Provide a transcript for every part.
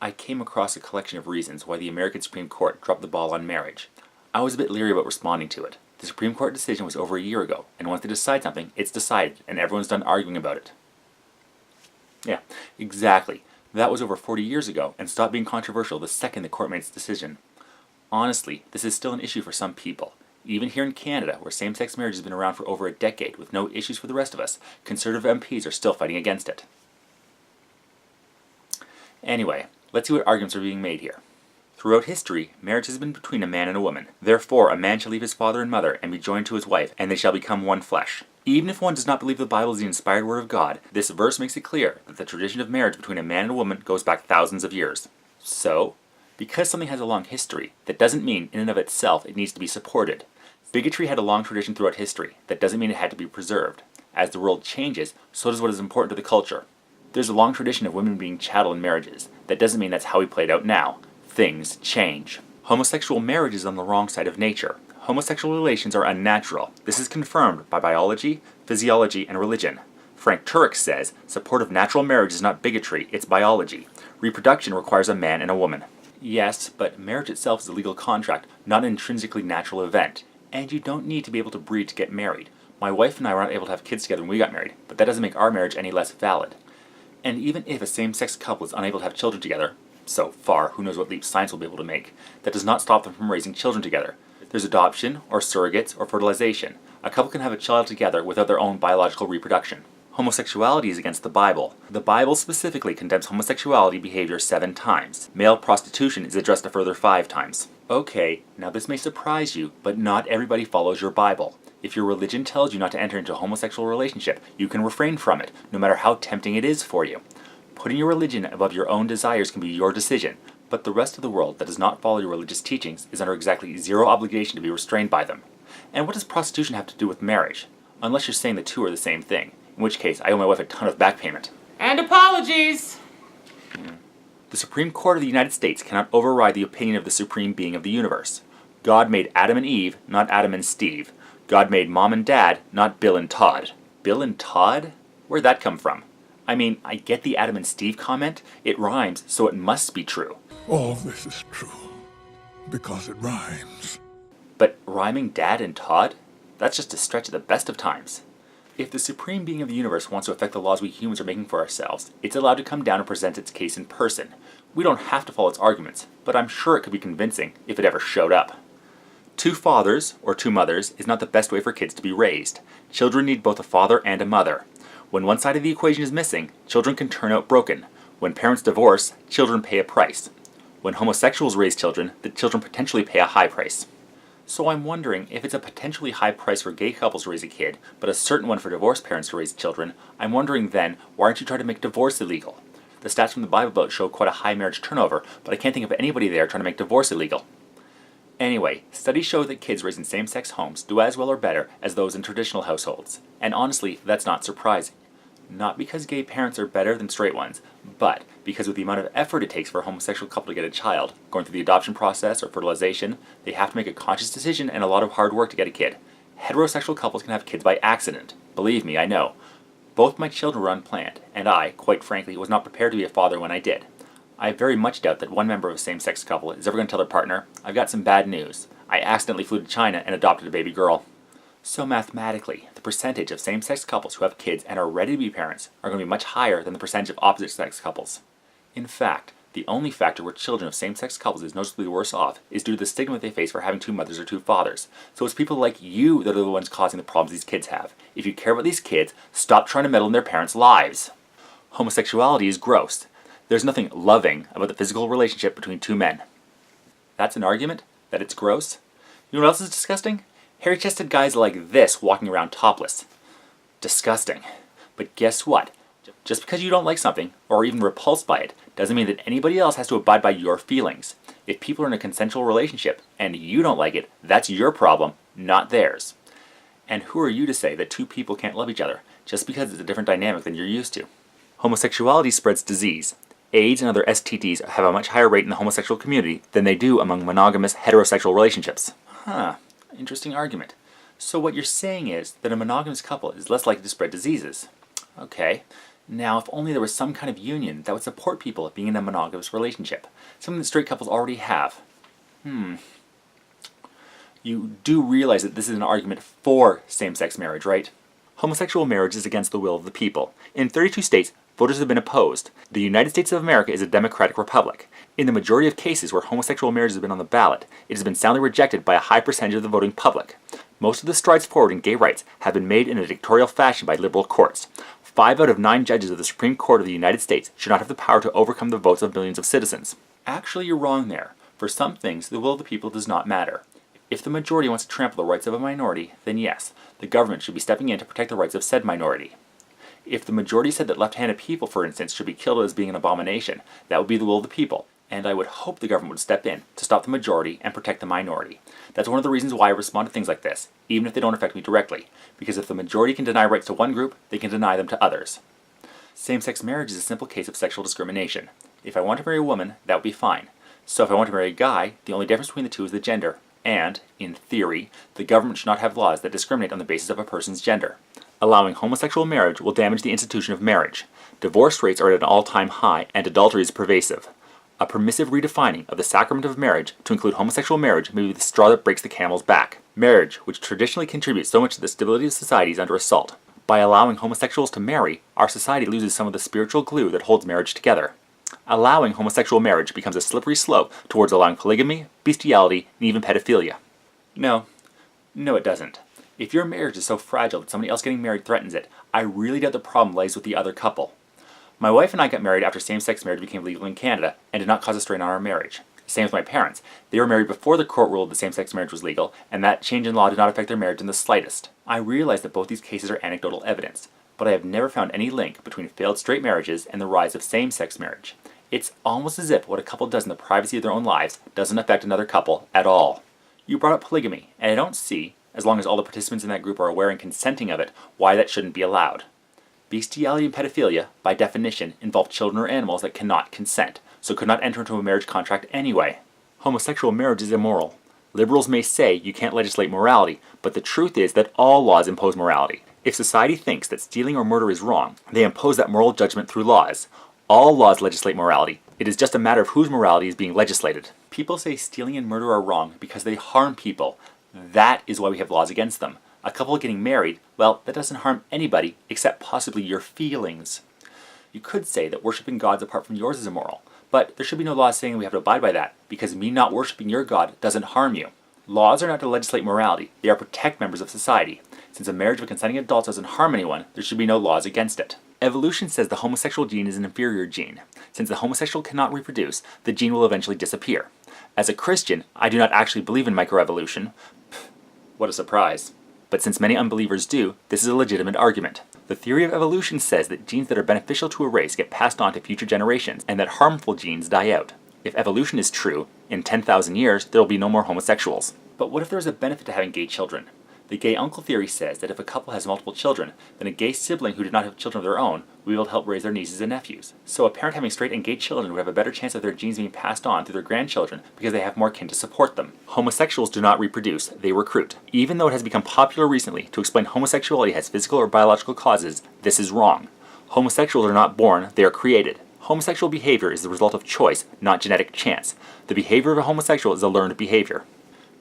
I came across a collection of reasons why the American Supreme Court dropped the ball on marriage. I was a bit leery about responding to it. The Supreme Court decision was over a year ago, and once they decide something, it's decided, and everyone's done arguing about it. Yeah, exactly. That was over 40 years ago, and stopped being controversial the second the court made its decision. Honestly, this is still an issue for some people. Even here in Canada, where same-sex marriage has been around for over a decade with no issues for the rest of us, Conservative MPs are still fighting against it. Anyway, let's see what arguments are being made here. Throughout history, marriage has been between a man and a woman. Therefore, a man shall leave his father and mother and be joined to his wife, and they shall become one flesh. Even if one does not believe the Bible is the inspired word of God, this verse makes it clear that the tradition of marriage between a man and a woman goes back thousands of years. So, because something has a long history, that doesn't mean in and of itself it needs to be supported. Bigotry had a long tradition throughout history. That doesn't mean it had to be preserved. As the world changes, so does what is important to the culture. There's a long tradition of women being chattel in marriages. That doesn't mean that's how we play it out now. Things change. Homosexual marriage is on the wrong side of nature. Homosexual relations are unnatural. This is confirmed by biology, physiology, and religion. Frank Turek says, support of natural marriage is not bigotry, it's biology. Reproduction requires a man and a woman. Yes, but marriage itself is a legal contract, not an intrinsically natural event. And you don't need to be able to breed to get married. My wife and I were not able to have kids together when we got married, but that doesn't make our marriage any less valid. And even if a same-sex couple is unable to have children together, so far, who knows what leap science will be able to make, that does not stop them from raising children together. There's adoption, or surrogates, or fertilization. A couple can have a child together without their own biological reproduction. Homosexuality is against the Bible. The Bible specifically condemns homosexuality behavior 7 times. Male prostitution is addressed a further 5 times. Okay, now this may surprise you, but not everybody follows your Bible. If your religion tells you not to enter into a homosexual relationship, you can refrain from it, no matter how tempting it is for you. Putting your religion above your own desires can be your decision, but the rest of the world that does not follow your religious teachings is under exactly zero obligation to be restrained by them. And what does prostitution have to do with marriage? Unless you're saying the two are the same thing, in which case I owe my wife a ton of back payment. And apologies! The Supreme Court of the United States cannot override the opinion of the supreme being of the universe. God made Adam and Eve, not Adam and Steve. God made Mom and Dad, not Bill and Todd. Bill and Todd? Where'd that come from? I mean, I get the Adam and Steve comment. It rhymes, so it must be true. All this is true, because it rhymes. But rhyming Dad and Todd? That's just a stretch at the best of times. If the supreme being of the universe wants to affect the laws we humans are making for ourselves, it's allowed to come down and present its case in person. We don't have to follow its arguments, but I'm sure it could be convincing if it ever showed up. 2 fathers, or 2 mothers, is not the best way for kids to be raised. Children need both a father and a mother. When one side of the equation is missing, children can turn out broken. When parents divorce, children pay a price. When homosexuals raise children, the children potentially pay a high price. So I'm wondering, if it's a potentially high price for gay couples to raise a kid, but a certain one for divorced parents to raise children, I'm wondering then, why aren't you trying to make divorce illegal? The stats from the Bible Belt show quite a high marriage turnover, but I can't think of anybody there trying to make divorce illegal. Anyway, studies show that kids raised in same-sex homes do as well or better as those in traditional households. And honestly, that's not surprising. Not because gay parents are better than straight ones, but because with the amount of effort it takes for a homosexual couple to get a child, going through the adoption process or fertilization, they have to make a conscious decision and a lot of hard work to get a kid. Heterosexual couples can have kids by accident. Believe me, I know. Both my children were unplanned, and I, quite frankly, was not prepared to be a father when I did. I very much doubt that one member of a same-sex couple is ever going to tell their partner, I've got some bad news. I accidentally flew to China and adopted a baby girl. So mathematically, the percentage of same-sex couples who have kids and are ready to be parents are going to be much higher than the percentage of opposite-sex couples. In fact, the only factor where children of same-sex couples is noticeably worse off is due to the stigma they face for having 2 mothers or 2 fathers. So it's people like you that are the ones causing the problems these kids have. If you care about these kids, stop trying to meddle in their parents' lives. Homosexuality is gross. There's nothing loving about the physical relationship between 2 men. That's an argument? That it's gross? You know what else is disgusting? Hairy-chested guys like this walking around topless. Disgusting. But guess what? Just because you don't like something, or even repulsed by it, doesn't mean that anybody else has to abide by your feelings. If people are in a consensual relationship, and you don't like it, that's your problem, not theirs. And who are you to say that 2 people can't love each other, just because it's a different dynamic than you're used to? Homosexuality spreads disease. AIDS and other STDs have a much higher rate in the homosexual community than they do among monogamous heterosexual relationships. Huh. Interesting argument. So what you're saying is that a monogamous couple is less likely to spread diseases. Okay. Now, if only there was some kind of union that would support people being in a monogamous relationship, something that straight couples already have. You do realize that this is an argument for same-sex marriage, right? Homosexual marriage is against the will of the people. In 32 states, voters have been opposed. The United States of America is a democratic republic. In the majority of cases where homosexual marriage has been on the ballot, it has been soundly rejected by a high percentage of the voting public. Most of the strides forward in gay rights have been made in a dictatorial fashion by liberal courts. 5 out of 9 judges of the Supreme Court of the United States should not have the power to overcome the votes of millions of citizens. Actually, you're wrong there. For some things, the will of the people does not matter. If the majority wants to trample the rights of a minority, then yes, the government should be stepping in to protect the rights of said minority. If the majority said that left-handed people, for instance, should be killed as being an abomination, that would be the will of the people, and I would hope the government would step in to stop the majority and protect the minority. That's one of the reasons why I respond to things like this, even if they don't affect me directly, because if the majority can deny rights to one group, they can deny them to others. Same-sex marriage is a simple case of sexual discrimination. If I want to marry a woman, that would be fine. So if I want to marry a guy, the only difference between the two is the gender. And, in theory, the government should not have laws that discriminate on the basis of a person's gender. Allowing homosexual marriage will damage the institution of marriage. Divorce rates are at an all-time high, and adultery is pervasive. A permissive redefining of the sacrament of marriage to include homosexual marriage may be the straw that breaks the camel's back. Marriage, which traditionally contributes so much to the stability of society, is under assault. By allowing homosexuals to marry, our society loses some of the spiritual glue that holds marriage together. Allowing homosexual marriage becomes a slippery slope towards allowing polygamy, bestiality, and even pedophilia. No, it doesn't. If your marriage is so fragile that somebody else getting married threatens it, I really doubt the problem lies with the other couple. My wife and I got married after same-sex marriage became legal in Canada and did not cause a strain on our marriage. Same with my parents. They were married before the court ruled that same-sex marriage was legal, and that change in law did not affect their marriage in the slightest. I realize that both these cases are anecdotal evidence, but I have never found any link between failed straight marriages and the rise of same-sex marriage. It's almost as if what a couple does in the privacy of their own lives doesn't affect another couple at all. You brought up polygamy, and I don't see, as long as all the participants in that group are aware and consenting of it, why that shouldn't be allowed. Bestiality and pedophilia, by definition, involve children or animals that cannot consent, so could not enter into a marriage contract anyway. Homosexual marriage is immoral. Liberals may say you can't legislate morality, but the truth is that all laws impose morality. If society thinks that stealing or murder is wrong, they impose that moral judgment through laws. All laws legislate morality. It is just a matter of whose morality is being legislated. People say stealing and murder are wrong because they harm people. That is why we have laws against them. A couple getting married, well, that doesn't harm anybody except possibly your feelings. You could say that worshiping gods apart from yours is immoral, but there should be no law saying we have to abide by that, because me not worshiping your God doesn't harm you. Laws are not to legislate morality, they are to protect members of society. Since a marriage of consenting adults doesn't harm anyone, there should be no laws against it. Evolution says the homosexual gene is an inferior gene. Since the homosexual cannot reproduce, the gene will eventually disappear. As a Christian, I do not actually believe in microevolution. What a surprise. But since many unbelievers do, this is a legitimate argument. The theory of evolution says that genes that are beneficial to a race get passed on to future generations, and that harmful genes die out. If evolution is true, in 10,000 years, there will be no more homosexuals. But what if there is a benefit to having gay children? The gay uncle theory says that if a couple has multiple children, then a gay sibling who did not have children of their own will be able to help raise their nieces and nephews. So a parent having straight and gay children would have a better chance of their genes being passed on through their grandchildren because they have more kin to support them. Homosexuals do not reproduce, they recruit. Even though it has become popular recently to explain homosexuality has physical or biological causes, this is wrong. Homosexuals are not born, they are created. Homosexual behavior is the result of choice, not genetic chance. The behavior of a homosexual is a learned behavior.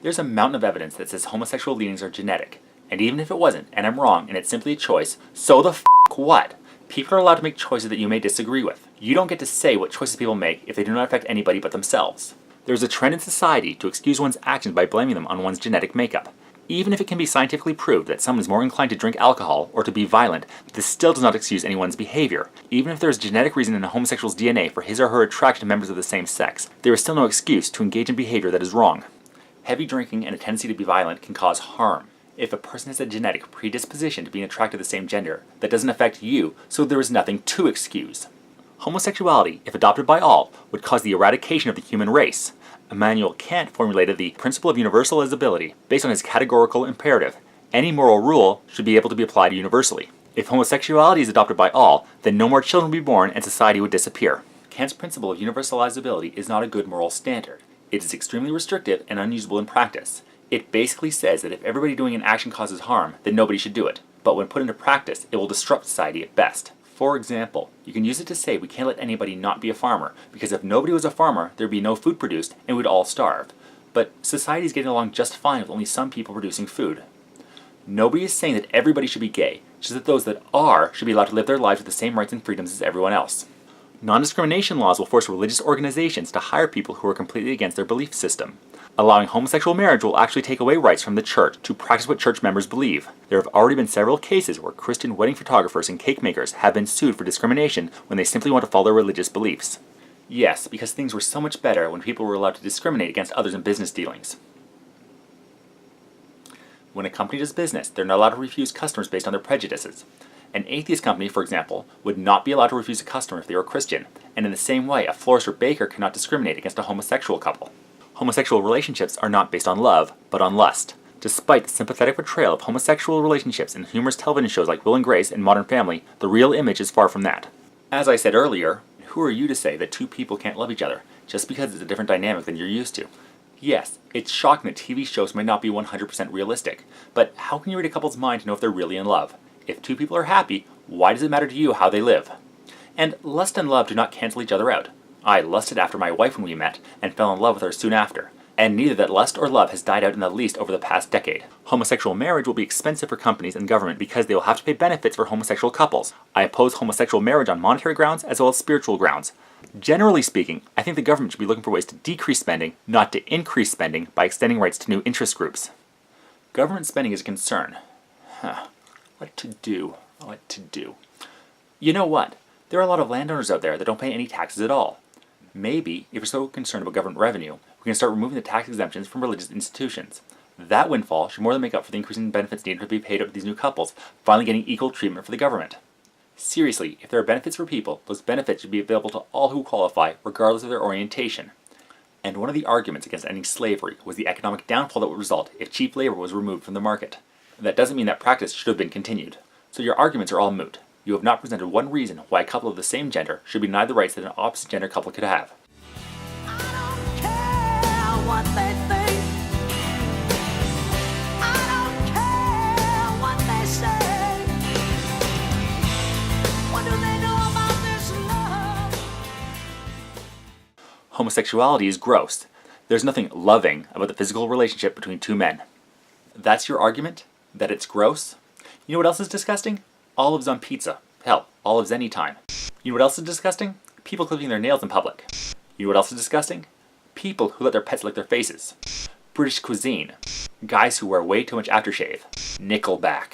There's a mountain of evidence that says homosexual leanings are genetic. And even if it wasn't, and I'm wrong, and it's simply a choice, so the what? People are allowed to make choices that you may disagree with. You don't get to say what choices people make if they do not affect anybody but themselves. There's a trend in society to excuse one's actions by blaming them on one's genetic makeup. Even if it can be scientifically proved that someone is more inclined to drink alcohol or to be violent, this still does not excuse anyone's behavior. Even if there is a genetic reason in a homosexual's DNA for his or her attraction to members of the same sex, there is still no excuse to engage in behavior that is wrong. Heavy drinking and a tendency to be violent can cause harm. If a person has a genetic predisposition to being attracted to the same gender, that doesn't affect you, so there is nothing to excuse. Homosexuality, if adopted by all, would cause the eradication of the human race. Immanuel Kant formulated the principle of universalizability based on his categorical imperative. Any moral rule should be able to be applied universally. If homosexuality is adopted by all, then no more children would be born and society would disappear. Kant's principle of universalizability is not a good moral standard. It is extremely restrictive and unusable in practice. It basically says that if everybody doing an action causes harm, then nobody should do it. But when put into practice, it will disrupt society at best. For example, you can use it to say we can't let anybody not be a farmer, because if nobody was a farmer, there'd be no food produced and we'd all starve. But society's getting along just fine with only some people producing food. Nobody is saying that everybody should be gay, just that those that are should be allowed to live their lives with the same rights and freedoms as everyone else. Non-discrimination laws will force religious organizations to hire people who are completely against their belief system. Allowing homosexual marriage will actually take away rights from the church to practice what church members believe. There have already been several cases where Christian wedding photographers and cake makers have been sued for discrimination when they simply want to follow their religious beliefs. Yes, because things were so much better when people were allowed to discriminate against others in business dealings. When a company does business, they're not allowed to refuse customers based on their prejudices. An atheist company, for example, would not be allowed to refuse a customer if they were Christian, and in the same way, a florist or baker cannot discriminate against a homosexual couple. Homosexual relationships are not based on love, but on lust. Despite the sympathetic portrayal of homosexual relationships in humorous television shows like Will and Grace and Modern Family, the real image is far from that. As I said earlier, who are you to say that two people can't love each other, just because it's a different dynamic than you're used to? Yes, it's shocking that TV shows might not be 100% realistic, but how can you read a couple's mind to know if they're really in love? If two people are happy, why does it matter to you how they live? And lust and love do not cancel each other out. I lusted after my wife when we met, and fell in love with her soon after. And neither that lust or love has died out in the least over the past decade. Homosexual marriage will be expensive for companies and government because they will have to pay benefits for homosexual couples. I oppose homosexual marriage on monetary grounds as well as spiritual grounds. Generally speaking, I think the government should be looking for ways to decrease spending, not to increase spending, by extending rights to new interest groups. Government spending is a concern. What to do? You know what? There are a lot of landowners out there that don't pay any taxes at all. Maybe, if you're so concerned about government revenue, we can start removing the tax exemptions from religious institutions. That windfall should more than make up for the increasing benefits needed to be paid out to these new couples, finally getting equal treatment for the government. Seriously, if there are benefits for people, those benefits should be available to all who qualify, regardless of their orientation. And one of the arguments against ending slavery was the economic downfall that would result if cheap labor was removed from the market. That doesn't mean that practice should have been continued. So your arguments are all moot. You have not presented one reason why a couple of the same gender should be denied the rights that an opposite gender couple could have. I don't care what they think. I don't care what they say. What do they know about this love? Homosexuality is gross. There's nothing loving about the physical relationship between two men. That's your argument? That it's gross? You know what else is disgusting? Olives on pizza. Hell, olives anytime. You know what else is disgusting? People clipping their nails in public. You know what else is disgusting? People who let their pets lick their faces. British cuisine. Guys who wear way too much aftershave. Nickelback.